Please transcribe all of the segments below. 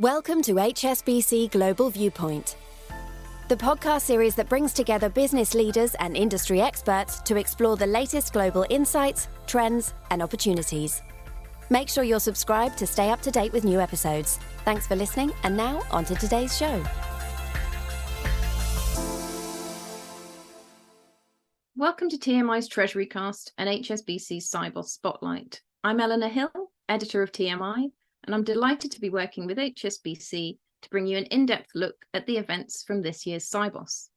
Welcome to HSBC Global Viewpoint, the podcast series that brings together business leaders and industry experts to explore the latest global insights, trends, and opportunities. Make sure you're subscribed to stay up to date with new episodes. Thanks for listening, and now on to today's show. Welcome to TMI's Treasury Cast and HSBC Sibos Spotlight. I'm Eleanor Hill, editor of TMI, and I'm delighted to be working with HSBC to bring you an in-depth look at the events from this year's Sibos.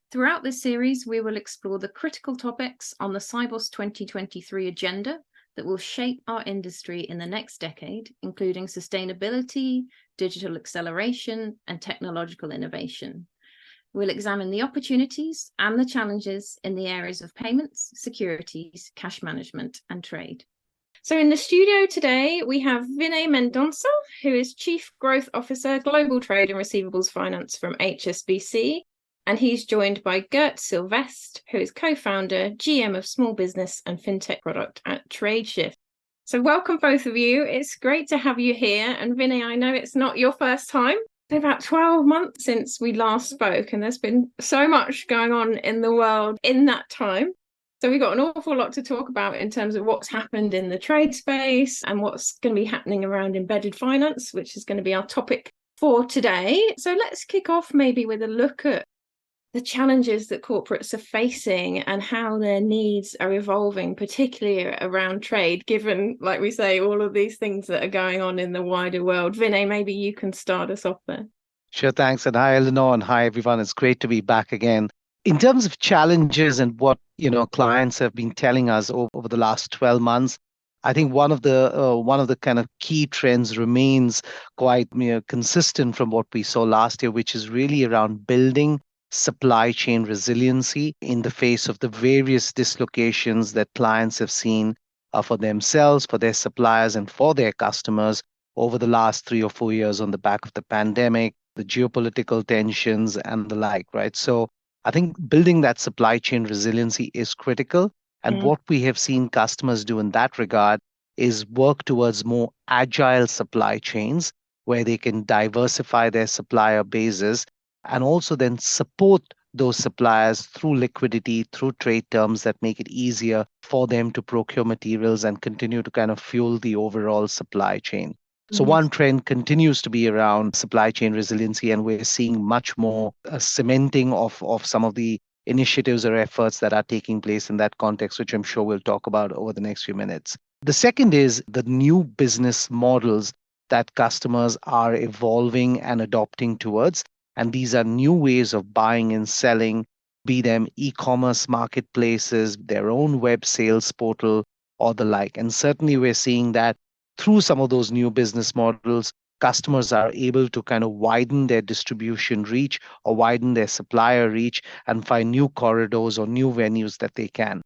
Throughout this series, we will explore the critical topics on the Sibos 2023 agenda that will shape our industry in the next decade, including sustainability, digital acceleration, and technological innovation. We'll examine the opportunities and the challenges in the areas of payments, securities, cash management, and trade. So in the studio today, we have Vinay Mendonca, who is Chief Growth Officer, Global Trade and Receivables Finance from HSBC. And he's joined by Gert Sylvest, who is co-founder, GM of Small Business and Fintech Product at Tradeshift. So welcome both of you. It's great to have you here. And Vinay, I know it's not your first time. It's been about 12 months since we last spoke, and there's been so much going on in the world in that time. So we've got an awful lot to talk about in terms of what's happened in the trade space and what's going to be happening around embedded finance, which is going to be our topic for today. So let's kick off maybe with a look at the challenges that corporates are facing and how their needs are evolving, particularly around trade, given, like we say, all of these things that are going on in the wider world. Vinay, maybe you can start us off there. Sure, thanks. And hi, Eleanor, and hi, everyone. It's great to be back again. In terms of challenges and what clients have been telling us over the last 12 months, I think one of the kind of key trends remains quite consistent from what we saw last year, which is really around building supply chain resiliency in the face of the various dislocations that clients have seen for themselves, for their suppliers, and for their customers over the last 3 or 4 years on the back of the pandemic, the geopolitical tensions, and the like, right? So I think building that supply chain resiliency is critical. And what we have seen customers do in that regard is work towards more agile supply chains where they can diversify their supplier bases and also then support those suppliers through liquidity, through trade terms that make it easier for them to procure materials and continue to kind of fuel the overall supply chain. So one trend continues to be around supply chain resiliency, and we're seeing much more cementing of some of the initiatives or efforts that are taking place in that context, which I'm sure we'll talk about over the next few minutes. The second is the new business models that customers are evolving and adopting towards. And these are new ways of buying and selling, be them e-commerce marketplaces, their own web sales portal, or the like. And certainly we're seeing that through some of those new business models, customers are able to kind of widen their distribution reach or widen their supplier reach and find new corridors or new venues that they can.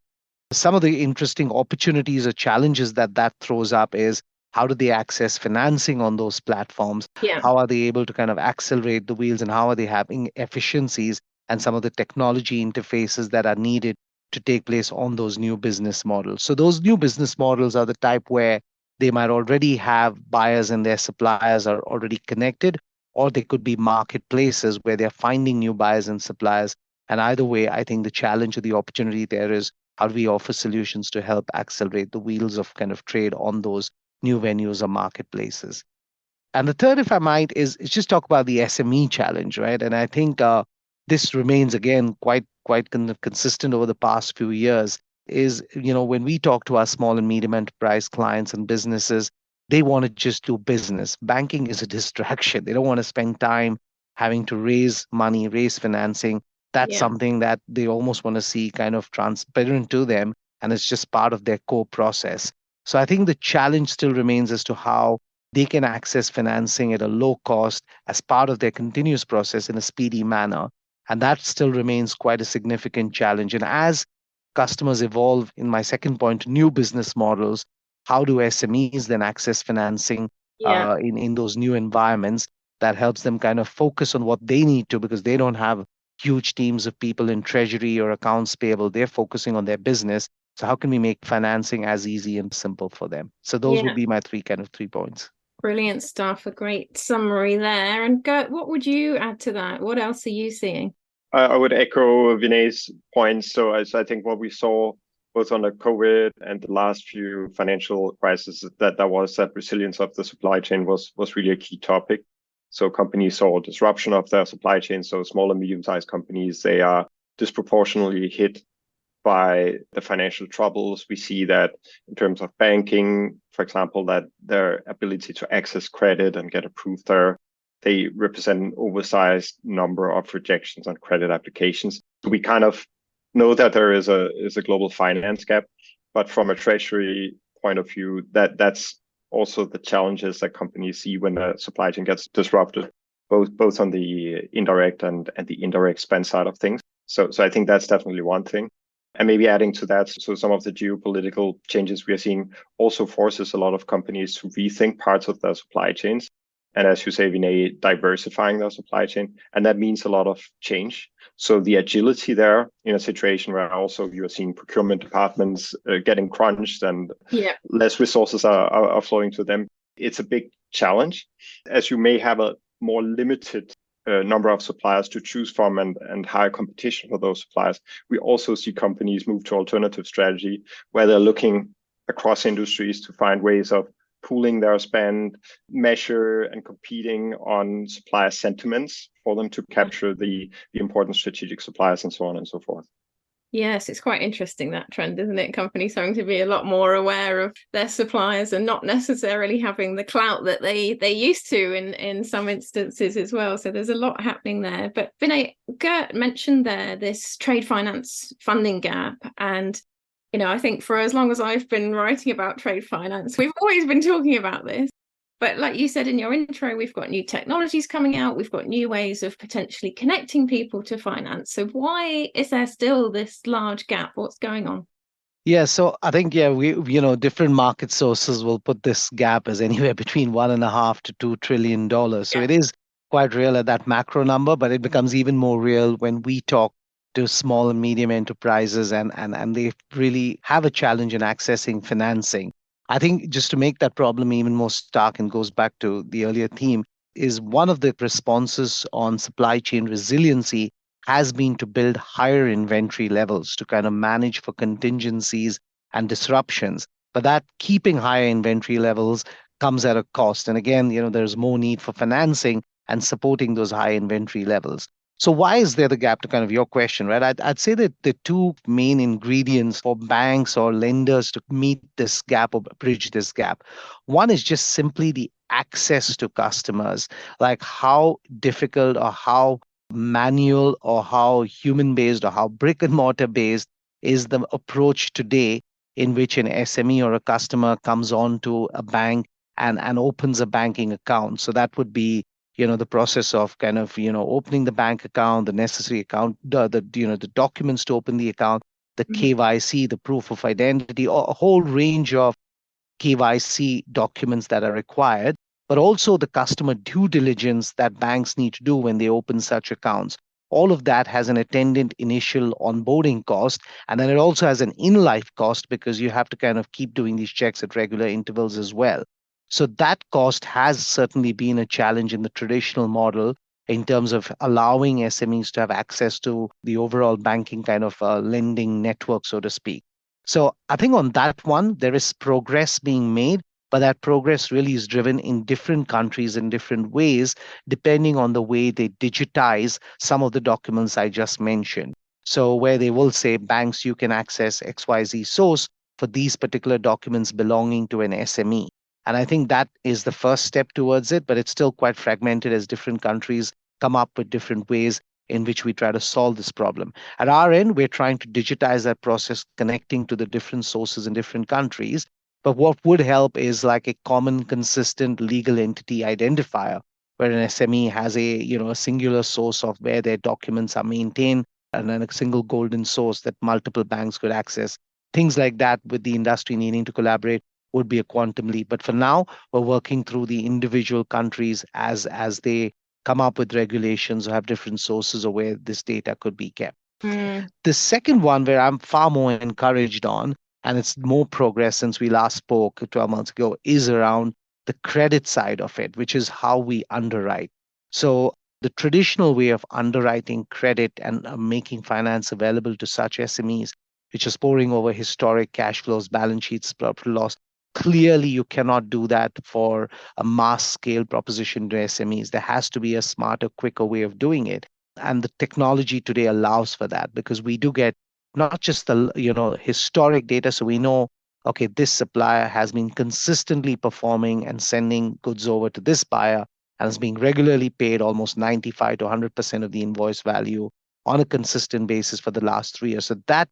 Some of the interesting opportunities or challenges that throws up is how do they access financing on those platforms? Yeah. How are they able to kind of accelerate the wheels, and how are they having efficiencies and some of the technology interfaces that are needed to take place on those new business models? So those new business models are the type where they might already have buyers and their suppliers are already connected, or they could be marketplaces where they're finding new buyers and suppliers. And either way, I think the challenge or the opportunity there is how do we offer solutions to help accelerate the wheels of kind of trade on those new venues or marketplaces. And the third, if I might, is just talk about the SME challenge, right? And I think this remains, again, quite consistent over the past few years. Is, when we talk to our small and medium enterprise clients and businesses, they want to just do business. Banking is a distraction. They don't want to spend time having to raise money, raise financing. That's something that they almost want to see kind of transparent to them, and it's just part of their core process. So I think the challenge still remains as to how they can access financing at a low cost as part of their continuous process in a speedy manner. And that still remains quite a significant challenge. And as customers evolve, in my second point, new business models, how do SMEs then access financing in those new environments that helps them kind of focus on what they need to, because they don't have huge teams of people in treasury or accounts payable. They're focusing on their business. So how can we make financing as easy and simple for them? So those would be my three points. Brilliant stuff. A great summary there. And Gert, what would you add to that? What else are you seeing? I would echo Vinay's points. So I think what we saw both on the COVID and the last few financial crises, that resilience of the supply chain was really a key topic. So companies saw disruption of their supply chain. So small and medium-sized companies, they are disproportionately hit by the financial troubles. We see that in terms of banking, for example, that their ability to access credit and get approved there, they represent an oversized number of rejections on credit applications. So we kind of know that there is a global finance gap, but from a treasury point of view, that's also the challenges that companies see when the supply chain gets disrupted, both on the indirect and the indirect spend side of things. So I think that's definitely one thing. And maybe adding to that, so some of the geopolitical changes we are seeing also forces a lot of companies to rethink parts of their supply chains. And as you say, Vinay, diversifying their supply chain. And that means a lot of change. So the agility there in a situation where also you're seeing procurement departments getting crunched and less resources are flowing to them. It's a big challenge, as you may have a more limited number of suppliers to choose from and higher competition for those suppliers. We also see companies move to alternative strategy where they're looking across industries to find ways of pooling their spend, measure and competing on supplier sentiments for them to capture the important strategic suppliers and so on and so forth. Yes, it's quite interesting, that trend, isn't it? Companies having to be a lot more aware of their suppliers and not necessarily having the clout that they used to in some instances as well. So there's a lot happening there. But Vinay, Gert mentioned there this trade finance funding gap. And, I think for as long as I've been writing about trade finance, we've always been talking about this. But like you said in your intro, we've got new technologies coming out. We've got new ways of potentially connecting people to finance. So why is there still this large gap? What's going on? Yeah, so I think, we different market sources will put this gap as anywhere between $1.5 to $2 trillion. So it is quite real at that macro number, but it becomes even more real when we talk to small and medium enterprises and they really have a challenge in accessing financing. I think just to make that problem even more stark and goes back to the earlier theme, is one of the responses on supply chain resiliency has been to build higher inventory levels to kind of manage for contingencies and disruptions. But that keeping higher inventory levels comes at a cost. And again, there's more need for financing and supporting those high inventory levels. So why is there the gap, to kind of your question, right? I'd say that the two main ingredients for banks or lenders to meet this gap or bridge this gap, one is just simply the access to customers, like how difficult or how manual or how human-based or how brick and mortar based is the approach today in which an SME or a customer comes on to a bank and opens a banking account. So that would be the process of kind of, opening the bank account, the necessary account, the documents to open the account, the KYC, the proof of identity, or a whole range of KYC documents that are required, but also the customer due diligence that banks need to do when they open such accounts. All of that has an attendant initial onboarding cost, and then it also has an in-life cost because you have to kind of keep doing these checks at regular intervals as well. So that cost has certainly been a challenge in the traditional model in terms of allowing SMEs to have access to the overall banking kind of lending network, so to speak. So I think on that one, there is progress being made, but that progress really is driven in different countries in different ways, depending on the way they digitize some of the documents I just mentioned. So where they will say, banks, you can access XYZ source for these particular documents belonging to an SME. And I think that is the first step towards it, but it's still quite fragmented as different countries come up with different ways in which we try to solve this problem. At our end, we're trying to digitize that process, connecting to the different sources in different countries. But what would help is like a common, consistent legal entity identifier, where an SME has a singular source of where their documents are maintained, and then a single golden source that multiple banks could access. Things like that, with the industry needing to collaborate, would be a quantum leap. But for now, we're working through the individual countries as they come up with regulations or have different sources of where this data could be kept. The second one, where I'm far more encouraged on, and it's more progress since we last spoke 12 months ago, is around the credit side of it, which is how we underwrite. So the traditional way of underwriting credit and making finance available to such SMEs, which is poring over historic cash flows, balance sheets, profit loss, clearly you cannot do that for a mass scale proposition to SMEs. There has to be a smarter, quicker way of doing it. And the technology today allows for that, because we do get not just the historic data, so we know, okay, this supplier has been consistently performing and sending goods over to this buyer and is being regularly paid almost 95 to 100% of the invoice value on a consistent basis for the last 3 years. So that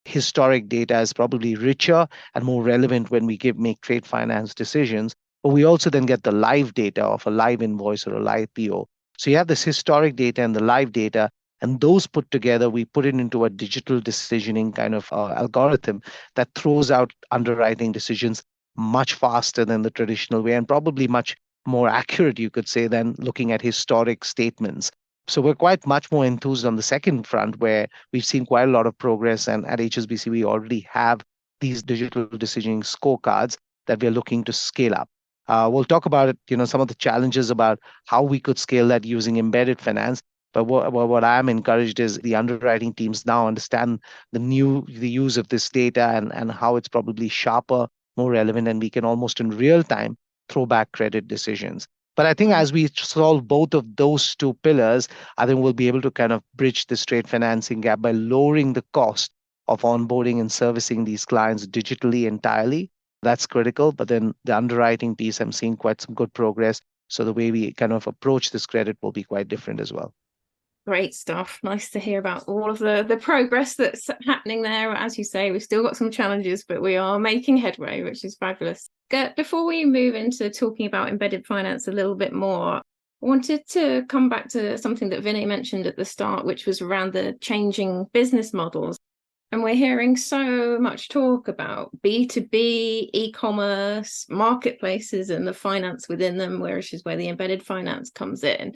historic data is probably richer and more relevant when we make trade finance decisions. But we also then get the live data of a live invoice or a live PO. So you have this historic data and the live data, and those put together, we put it into a digital decisioning kind of algorithm that throws out underwriting decisions much faster than the traditional way, and probably much more accurate, you could say, than looking at historic statements. So we're quite much more enthused on the second front, where we've seen quite a lot of progress. And at HSBC, we already have these digital decisioning scorecards that we're looking to scale up. We'll talk about it, some of the challenges about how we could scale that using embedded finance. But what I'm encouraged is the underwriting teams now understand the use of this data and how it's probably sharper, more relevant, and we can almost in real time throw back credit decisions. But I think as we solve both of those two pillars, I think we'll be able to kind of bridge this trade financing gap by lowering the cost of onboarding and servicing these clients digitally entirely. That's critical. But then the underwriting piece, I'm seeing quite some good progress. So the way we kind of approach this credit will be quite different as well. Great stuff. Nice to hear about all of the progress that's happening there. As you say, we've still got some challenges, but we are making headway, which is fabulous. Gert, before we move into talking about embedded finance a little bit more, I wanted to come back to something that Vinay mentioned at the start, which was around the changing business models. And we're hearing so much talk about B2B, e-commerce, marketplaces, and the finance within them, which is where the embedded finance comes in.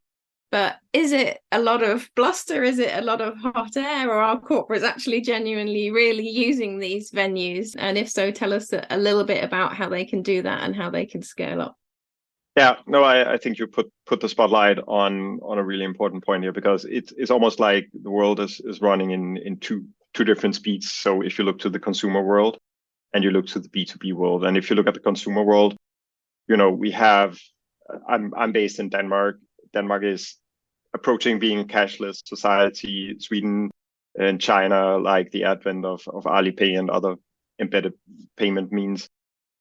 But is it a lot of bluster? Is it a lot of hot air? Or are corporates actually genuinely really using these venues? And if so, tell us a little bit about how they can do that and how they can scale up. Yeah, no, I think you put the spotlight on a really important point here, because it's almost like the world is running in two different speeds. So if you look to the consumer world and you look to the B2B world, and if you look at the consumer world, we have, I'm based in Denmark. Denmark is approaching being a cashless society. Sweden and China, like the advent of Alipay and other embedded payment means,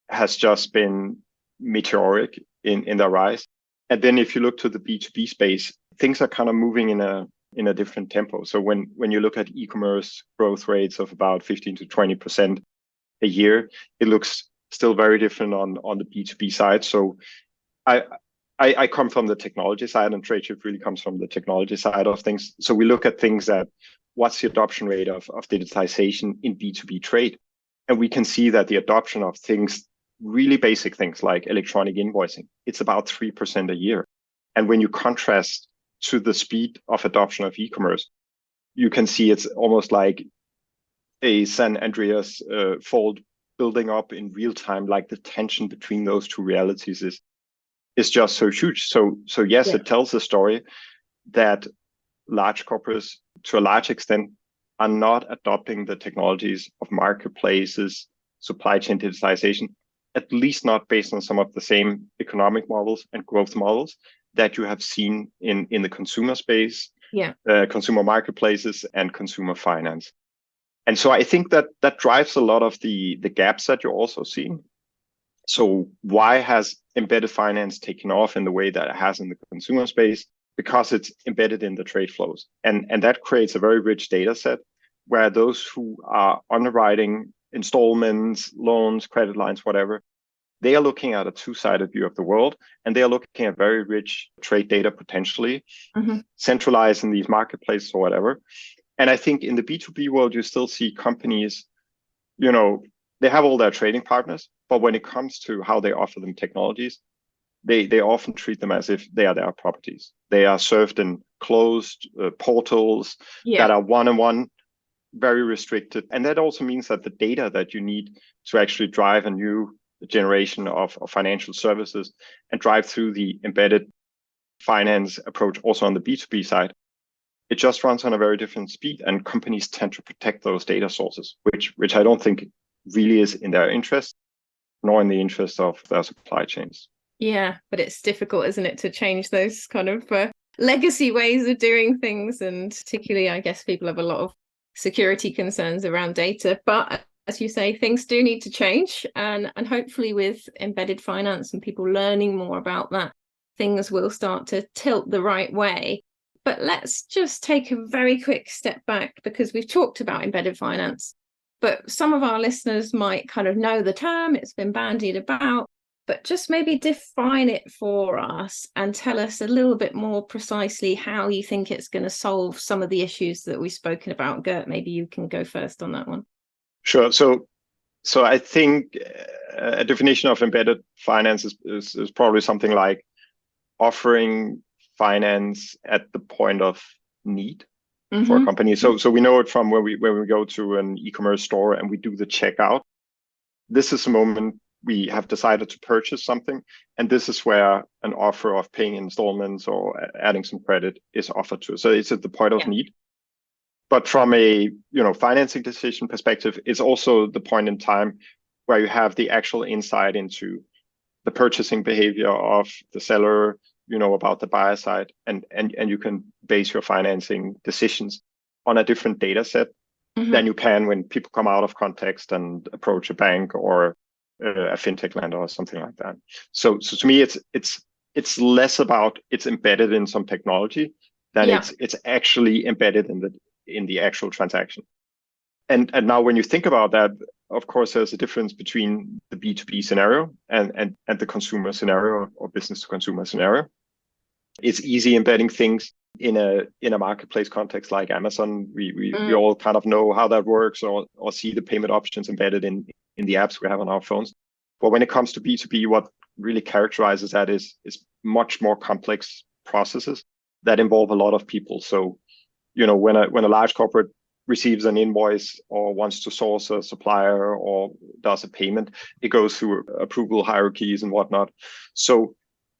has just been meteoric in their rise. And then if you look to the B2B space, things are kind of moving in a different tempo. So when you look at e-commerce growth rates of about 15 to 20% a year, it looks still very different on the B2B side. So I come from the technology side, and Tradeshift really comes from the technology side of things. So we look at things that what's the adoption rate of digitization in B2B trade? And we can see that the adoption of things, really basic things like electronic invoicing, it's about 3% a year. And when you contrast to the speed of adoption of e-commerce, you can see it's almost like a San Andreas fault building up in real time. Like the tension between those two realities is just so huge. So yes, yeah. It tells a story that large corporates, to a large extent, are not adopting the technologies of marketplaces, supply chain digitalization, at least not based on some of the same economic models and growth models that you have seen in the consumer space, consumer marketplaces, and consumer finance. And so I think that drives a lot of the gaps that you're also seeing. So why has embedded finance taken off in the way that it has in the consumer space? Because it's embedded in the trade flows. And that creates a very rich data set where those who are underwriting installments, loans, credit lines, whatever, they are looking at a two-sided view of the world, and they are looking at very rich trade data potentially, centralized in these marketplaces or whatever. And I think in the B2B world, you still see companies, they have all their trading partners, but when it comes to how they offer them technologies, they often treat them as if they are their properties. They are served in closed portals that are one-on-one, very restricted. And that also means that the data that you need to actually drive a new generation of financial services and drive through the embedded finance approach also on the B2B side, it just runs on a very different speed, and companies tend to protect those data sources, which I don't think really is in their interest, nor in the interest of their supply chains. Yeah, but it's difficult, isn't it, to change those kind of legacy ways of doing things. And particularly, I guess people have a lot of security concerns around data. But as you say, things do need to change. And hopefully with embedded finance and people learning more about that, things will start to tilt the right way. But let's just take a very quick step back, because we've talked about embedded finance, but some of our listeners might kind of know the term, it's been bandied about, but just maybe define it for us and tell us a little bit more precisely how you think it's going to solve some of the issues that we've spoken about. Gert, maybe you can go first on that one. Sure. So I think a definition of embedded finance is probably something like offering finance at the point of need for a company. So we know it from when we go to an e-commerce store and we do the checkout. This is the moment we have decided to purchase something, and this is where an offer of paying installments or adding some credit is offered to us. So it's at the point of need. But from a financing decision perspective, it's also the point in time where you have the actual insight into the purchasing behavior of the seller, about the buyer side, and you can base your financing decisions on a different data set than you can when people come out of context and approach a bank or a fintech lender or something like that. So to me, it's less about it's embedded in some technology than it's actually embedded in the actual transaction. And now when you think about that, of course, there's a difference between the B2B scenario and the consumer scenario or business to consumer scenario. It's easy embedding things in a marketplace context like Amazon. We all kind of know how that works or see the payment options embedded in the apps we have on our phones. But when it comes to B2B, what really characterizes that is much more complex processes that involve a lot of people. So, when a large corporate receives an invoice or wants to source a supplier or does a payment, it goes through approval hierarchies and whatnot. So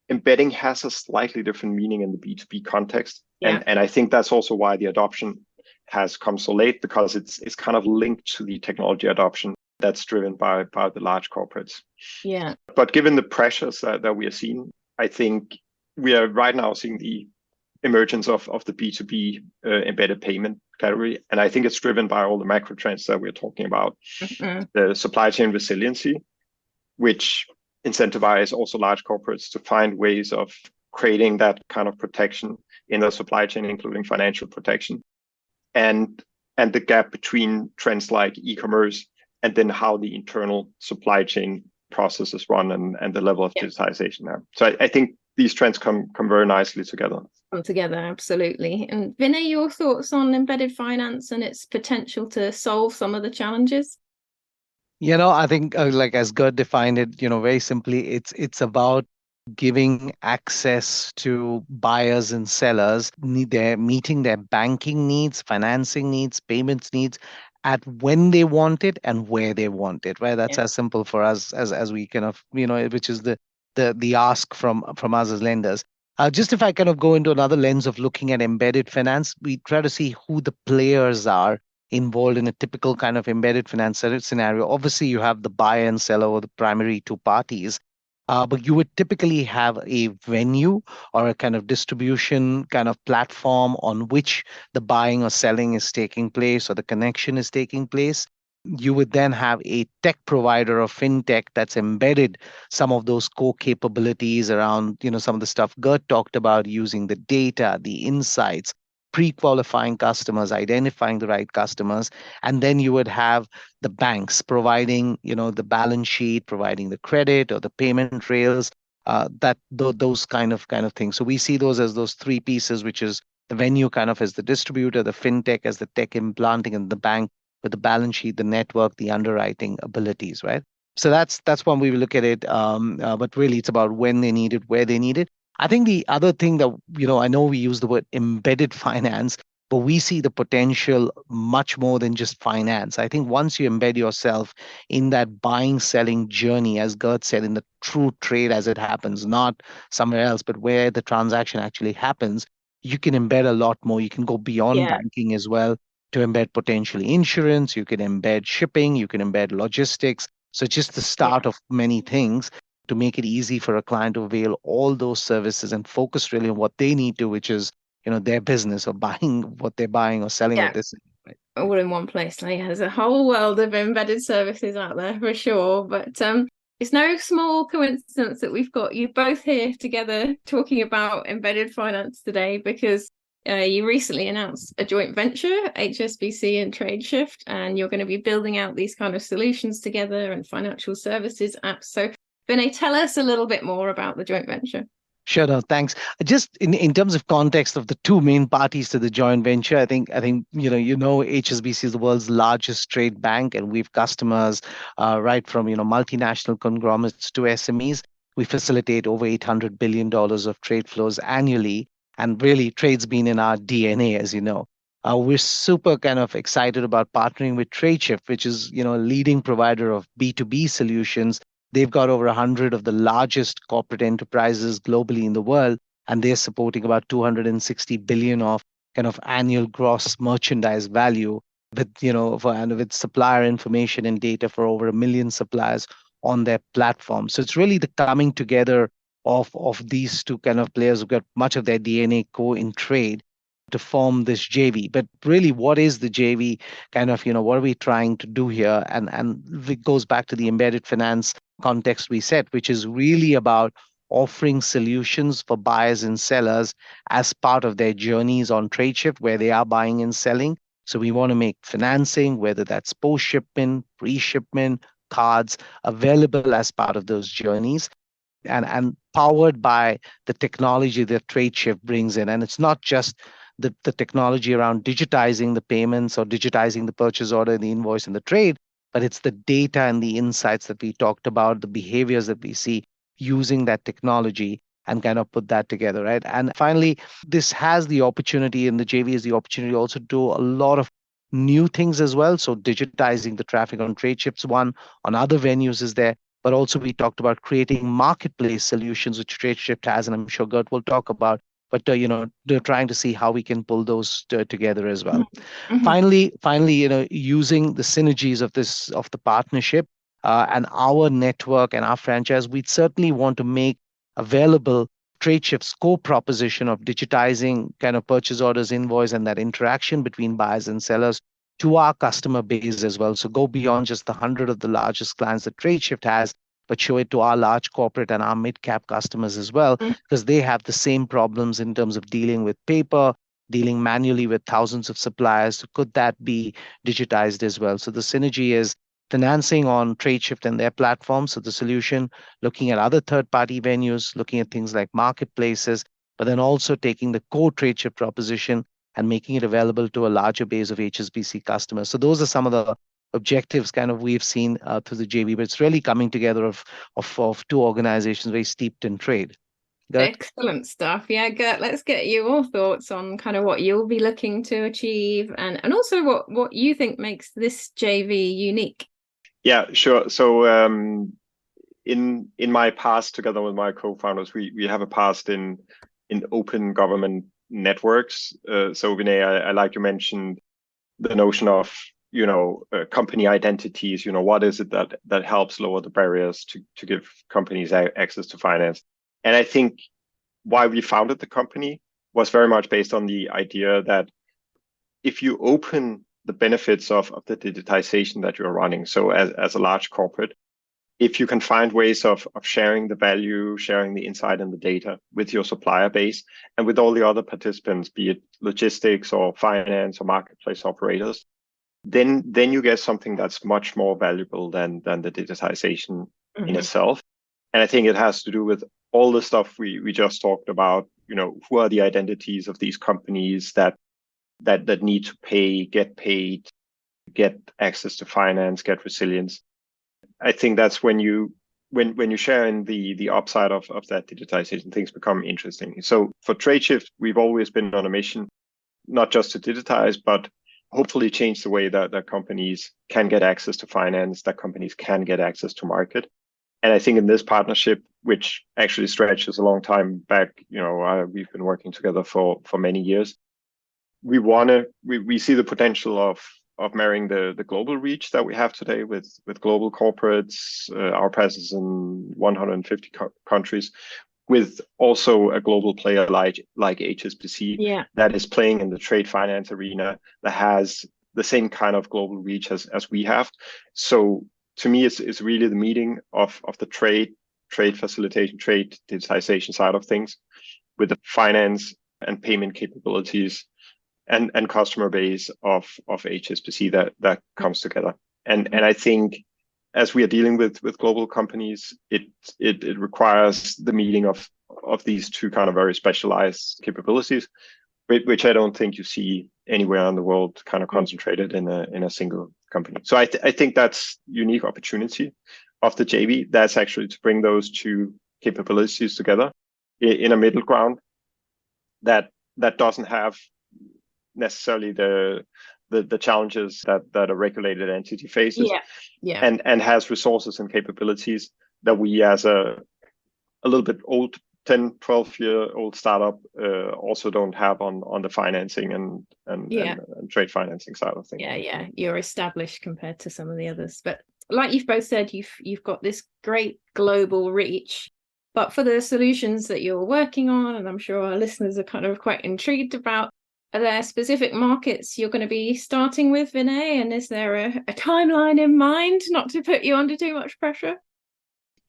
embedding has a slightly different meaning in the B2B context. And I think that's also why the adoption has come so late, because it's kind of linked to the technology adoption that's driven by the large corporates. Yeah. But given the pressures that we are seeing, I think we are right now seeing the emergence of the B2B embedded payment category. And I think it's driven by all the macro trends that we're talking about. The supply chain resiliency, which incentivize also large corporates to find ways of creating that kind of protection in the supply chain, including financial protection, and the gap between trends like e-commerce and then how the internal supply chain processes run and the level of digitization there. So I think these trends come very nicely together. Come together, absolutely. And Vinay, your thoughts on embedded finance and its potential to solve some of the challenges? I think like as Gert defined it, very simply, it's about giving access to buyers and sellers, meeting their banking needs, financing needs, payments needs at when they want it and where they want it, right? That's as simple for us as we kind of, which is the ask from us as lenders. Just if I kind of go into another lens of looking at embedded finance, we try to see who the players are involved in a typical kind of embedded finance scenario. Obviously, you have the buyer and seller or the primary two parties, but you would typically have a venue or a kind of distribution kind of platform on which the buying or selling is taking place or the connection is taking place. You would then have a tech provider or fintech that's embedded some of those core capabilities around, some of the stuff Gert talked about, using the data, the insights, pre-qualifying customers, identifying the right customers. And then you would have the banks providing, the balance sheet, providing the credit or the payment rails, those kind of things. So we see those as those three pieces, which is the venue kind of as the distributor, the fintech as the tech implanting, and the bank with the balance sheet, the network, the underwriting abilities, right? So that's one way we look at it. But really, it's about when they need it, where they need it. I think the other thing that, I know we use the word embedded finance, But we see the potential much more than just finance. I think once you embed yourself in that buying, selling journey, as Gert said, in the true trade as it happens, not somewhere else, but where the transaction actually happens, you can embed a lot more. You can go beyond Yeah. banking as well to embed potentially insurance. You can embed shipping. You can embed logistics. So just the start of many things to make it easy for a client to avail all those services and focus really on what they need to, which is their business or buying what they're buying or selling what Yeah. they're selling. Right? All in one place. Like, there's a whole world of embedded services out there for sure. But it's no small coincidence that we've got you both here together talking about embedded finance today, because you recently announced a joint venture, HSBC and Tradeshift, and you're going to be building out these kind of solutions together and financial services apps. So, Vinay, tell us a little bit more about the joint venture. Sure, no, thanks. Just in terms of context of the two main parties to the joint venture, I think HSBC is the world's largest trade bank, and we've customers right from multinational conglomerates to SMEs. We facilitate over $800 billion of trade flows annually, and really trade's been in our DNA, as you know. We're super kind of excited about partnering with Tradeshift, which is a leading provider of B2B solutions. They've got over 100 of the largest corporate enterprises globally in the world, and they're supporting about 260 billion of kind of annual gross merchandise value with, and with supplier information and data for over 1 million suppliers on their platform. So it's really the coming together of these two kind of players who've got much of their DNA core in trade to form this JV. But really, what is the JV? Kind of, what are we trying to do here? And it goes back to the embedded finance context we set, which is really about offering solutions for buyers and sellers as part of their journeys on Tradeshift, where they are buying and selling. So we want to make financing, whether that's post-shipment, pre-shipment, cards, available as part of those journeys, and powered by the technology that Tradeshift brings in. And it's not just the technology around digitizing the payments or digitizing the purchase order, the invoice, and the trade, but it's the data and the insights that we talked about, the behaviors that we see using that technology and kind of put that together, right? And finally, this has the opportunity, and the JV is the opportunity also to do a lot of new things as well. So digitizing the traffic on Tradeshifts, one on other venues is there, but also we talked about creating marketplace solutions, which Tradeshift has, and I'm sure Gert will talk about. But they're trying to see how we can pull those together as well. Mm-hmm. Finally, using the synergies of the partnership and our network and our franchise, we'd certainly want to make available Tradeshift's core proposition of digitizing kind of purchase orders, invoice, and that interaction between buyers and sellers to our customer base as well. So go beyond just the 100 of the largest clients that Tradeshift has, but show it to our large corporate and our mid-cap customers as well, because they have the same problems in terms of dealing with paper, dealing manually with thousands of suppliers. So could that be digitized as well? So the synergy is financing on Tradeshift and their platform. So the solution, looking at other third-party venues, looking at things like marketplaces, but then also taking the core Tradeshift proposition and making it available to a larger base of HSBC customers. So those are some of the objectives kind of we've seen through the JV, but it's really coming together of two organizations very steeped in trade. Gert? Excellent stuff. Yeah, Gert, let's get your thoughts on kind of what you'll be looking to achieve and also what you think makes this JV unique. Yeah, sure. So in my past, together with my co-founders, we have a past in open government networks. So Vinay, I like you mentioned the notion of company identities. What is it that helps lower the barriers to give companies access to finance? And I think why we founded the company was very much based on the idea that if you open the benefits of the digitization that you're running, so as a large corporate, if you can find ways of sharing the value, sharing the insight and the data with your supplier base and with all the other participants, be it logistics or finance or marketplace operators, then you get something that's much more valuable than the digitization in itself. And I think it has to do with all the stuff we just talked about. Who are the identities of these companies that need to pay, get paid, get access to finance, get resilience. I think that's when you share in the upside of that digitization, things become interesting. So for Tradeshift, we've always been on a mission not just to digitize, but hopefully change the way that companies can get access to finance, that companies can get access to market. And I think in this partnership, which actually stretches a long time back, we've been working together for many years. We see the potential of marrying the global reach that we have today with global corporates, our presence in 150 countries, with also a global player like HSBC that is playing in the trade finance arena, that has the same kind of global reach as we have. So to me, it's really the meeting of the trade facilitation, trade digitization side of things with the finance and payment capabilities and customer base of HSBC that comes together. And I think as we are dealing with global companies, it requires the meeting of these two kind of very specialized capabilities, which I don't think you see anywhere in the world kind of concentrated in a single company. So I think that's unique opportunity of the JV. That's actually to bring those two capabilities together in a middle ground that doesn't have necessarily the challenges that a regulated entity faces, and has resources and capabilities that we as a little bit old 10, 12-year-old startup also don't have on the financing and trade financing side of things. Yeah, you're established compared to some of the others. But like you've both said, you've got this great global reach. But for the solutions that you're working on, and I'm sure our listeners are kind of quite intrigued about, are there specific markets you're going to be starting with, Vinay? And is there a timeline in mind, not to put you under too much pressure?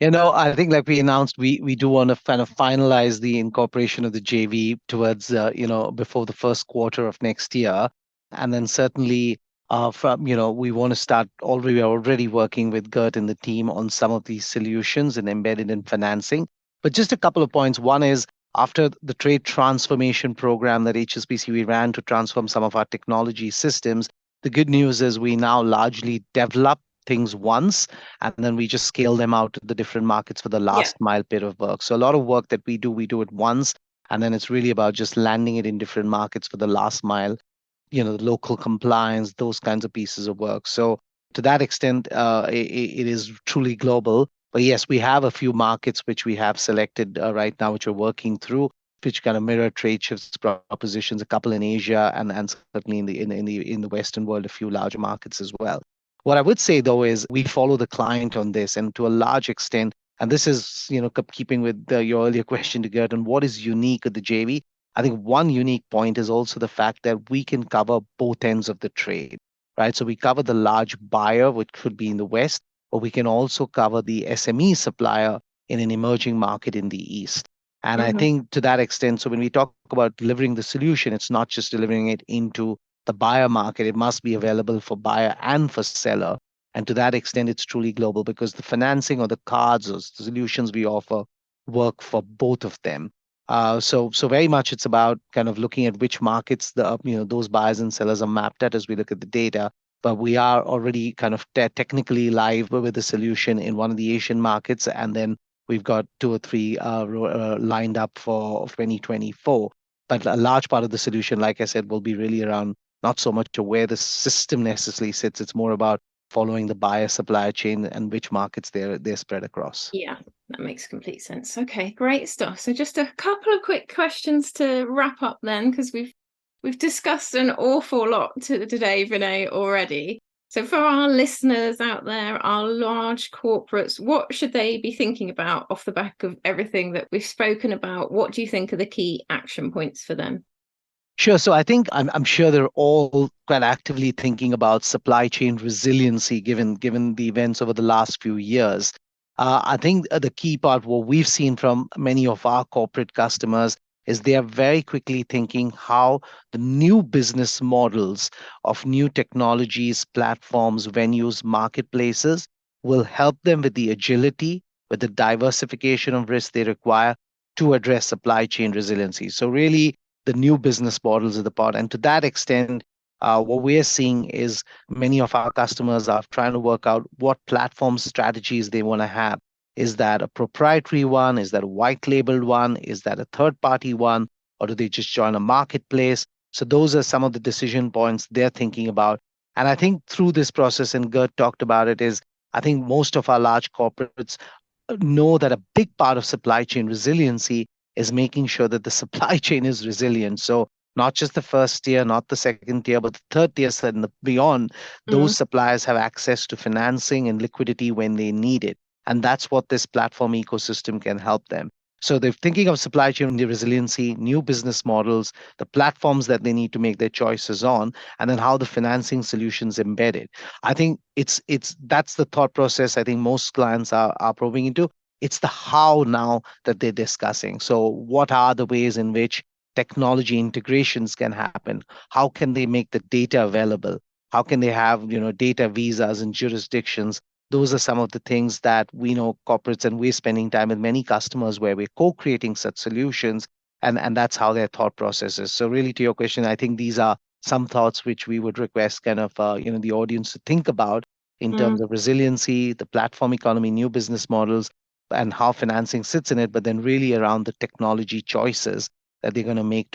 I think like we announced, we do want to kind of finalize the incorporation of the JV towards, before the first quarter of next year. And then certainly we want to start we are already working with Gert and the team on some of these solutions and embedded in financing. But just a couple of points. One is, after the trade transformation program that HSBC we ran to transform some of our technology systems, the good news is we now largely develop things once, and then we just scale them out to the different markets for the last mile bit of work. So a lot of work that we do it once, and then it's really about just landing it in different markets for the last mile, local compliance, those kinds of pieces of work. So to that extent, it is truly global. But yes, we have a few markets which we have selected right now, which we're working through, which kind of mirror Tradeshift's propositions, a couple in Asia, and certainly in the Western world, a few larger markets as well. What I would say, though, is we follow the client on this, and to a large extent, and this is keeping with your earlier question to Gert, and what is unique with the JV. I think one unique point is also the fact that we can cover both ends of the trade, right? So we cover the large buyer, which could be in the West, but we can also cover the SME supplier in an emerging market in the East. And I think to that extent, so when we talk about delivering the solution, it's not just delivering it into the buyer market, it must be available for buyer and for seller. And to that extent, it's truly global, because the financing or the cards or the solutions we offer work for both of them. So very much it's about kind of looking at which markets those buyers and sellers are mapped at as we look at the data. But we are already kind of technically live with the solution in one of the Asian markets, and then we've got 2 or 3 lined up for 2024. But a large part of the solution, like I said, will be really around not so much to where the system necessarily sits. It's more about following the buyer supply chain and which markets they're spread across. Yeah, that makes complete sense. Okay, great stuff. So just a couple of quick questions to wrap up then, because we've discussed an awful lot today, Vinay, already. So for our listeners out there, our large corporates, what should they be thinking about off the back of everything that we've spoken about? What do you think are the key action points for them? Sure. So I think I'm sure they're all quite actively thinking about supply chain resiliency, given the events over the last few years. I think the key part, what we've seen from many of our corporate customers, is they are very quickly thinking how the new business models of new technologies, platforms, venues, marketplaces will help them with the agility, with the diversification of risk they require to address supply chain resiliency. So really, the new business models are the part. And to that extent, what we're seeing is many of our customers are trying to work out what platform strategies they want to have. Is that a proprietary one? Is that a white labeled one? Is that a third party one? Or do they just join a marketplace? So those are some of the decision points they're thinking about. And I think through this process, and Gert talked about it, is I think most of our large corporates know that a big part of supply chain resiliency is making sure that the supply chain is resilient. So not just the first tier, not the second tier, but the third tier and beyond, those suppliers have access to financing and liquidity when they need it. And that's what this platform ecosystem can help them. So they're thinking of supply chain resiliency, new business models, the platforms that they need to make their choices on, and then how the financing solutions embedded. I think it's that's the thought process I think most clients are probing into. It's the how now that they're discussing. So what are the ways in which technology integrations can happen? How can they make the data available? How can they have data visas in jurisdictions? Those are some of the things that we know corporates, and we're spending time with many customers where we're co-creating such solutions, and that's how their thought process is. So really, to your question, I think these are some thoughts which we would request kind of the audience to think about in terms of resiliency, the platform economy, new business models, and how financing sits in it, but then really around the technology choices that they're going to make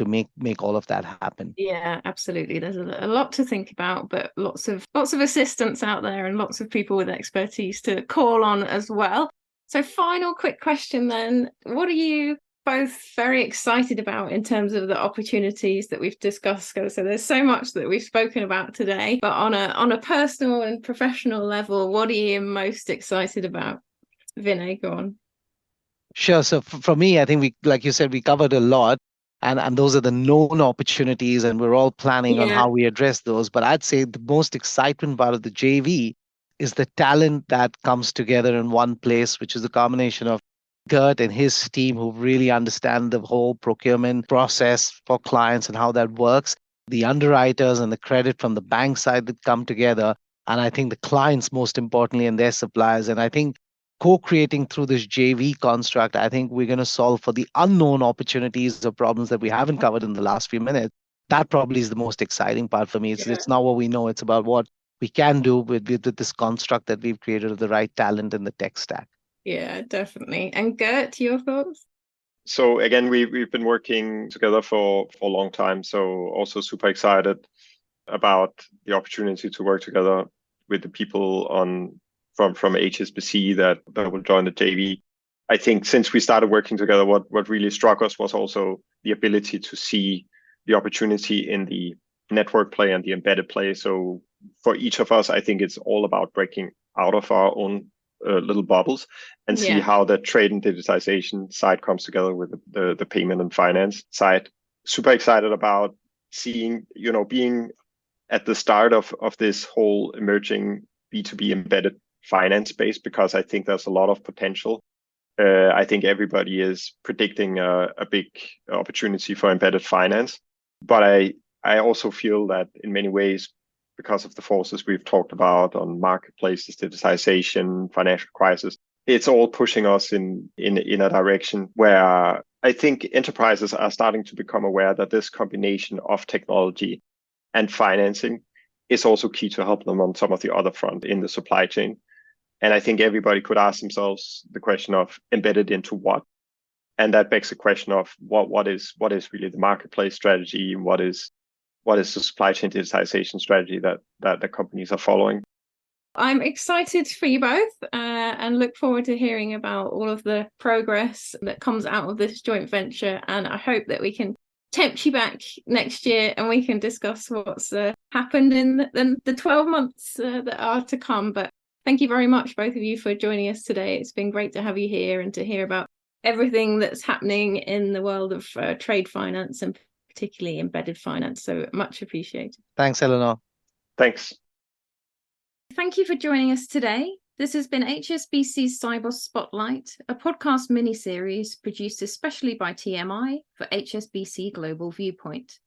all of that happen. Yeah, absolutely. There's a lot to think about, but lots of assistance out there and lots of people with expertise to call on as well. So final quick question then, what are you both very excited about in terms of the opportunities that we've discussed? So there's so much that we've spoken about today, but on a personal and professional level, what are you most excited about? Vinay, go on. Sure. So for me, I think like you said, we covered a lot. And those are the known opportunities, and we're all planning on how we address those. But I'd say the most excitement part of the JV is the talent that comes together in one place, which is a combination of Gert and his team, who really understand the whole procurement process for clients and how that works, the underwriters and the credit from the bank side that come together, and I think the clients, most importantly, and their suppliers. And I think co-creating through this JV construct, I think we're going to solve for the unknown opportunities or problems that we haven't covered in the last few minutes. That probably is the most exciting part for me. It's not what we know, it's about what we can do with this construct that we've created of the right talent in the tech stack. Yeah, definitely. And Gert, your thoughts? So again, we've been working together for a long time. So also super excited about the opportunity to work together with the people from HSBC that will join the JV. I think since we started working together, what really struck us was also the ability to see the opportunity in the network play and the embedded play. So for each of us, I think it's all about breaking out of our own little bubbles and see how the trade and digitization side comes together with the payment and finance side. Super excited about seeing, being at the start of this whole emerging B2B embedded finance space, because I think there's a lot of potential. I think everybody is predicting a big opportunity for embedded finance. But I also feel that in many ways, because of the forces we've talked about on marketplaces, digitization, financial crisis, it's all pushing us in a direction where I think enterprises are starting to become aware that this combination of technology and financing is also key to help them on some of the other front in the supply chain. And I think everybody could ask themselves the question of embedded into what? And that begs the question of what is really the marketplace strategy, and what is the supply chain digitization strategy that the companies are following. I'm excited for you both and look forward to hearing about all of the progress that comes out of this joint venture. And I hope that we can tempt you back next year and we can discuss what's happened in the 12 months that are to come. But thank you very much, both of you, for joining us today. It's been great to have you here and to hear about everything that's happening in the world of trade finance and particularly embedded finance. So much appreciated. Thanks, Eleanor. Thanks. Thank you for joining us today. This has been HSBC Sibos Spotlight, a podcast mini-series produced especially by TMI for HSBC Global Viewpoint.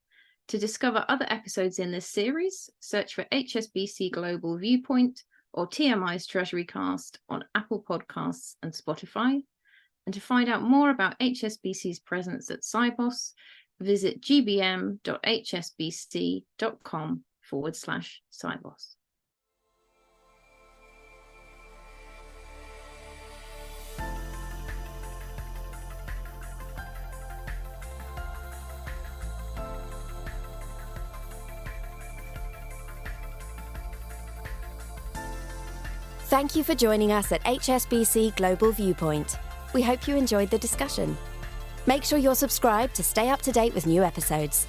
To discover other episodes in this series, search for HSBC Global Viewpoint or TMI's Treasury Cast on Apple Podcasts and Spotify. And to find out more about HSBC's presence at Sibos, visit gbm.hsbc.com/Sibos. Thank you for joining us at HSBC Global Viewpoint. We hope you enjoyed the discussion. Make sure you're subscribed to stay up to date with new episodes.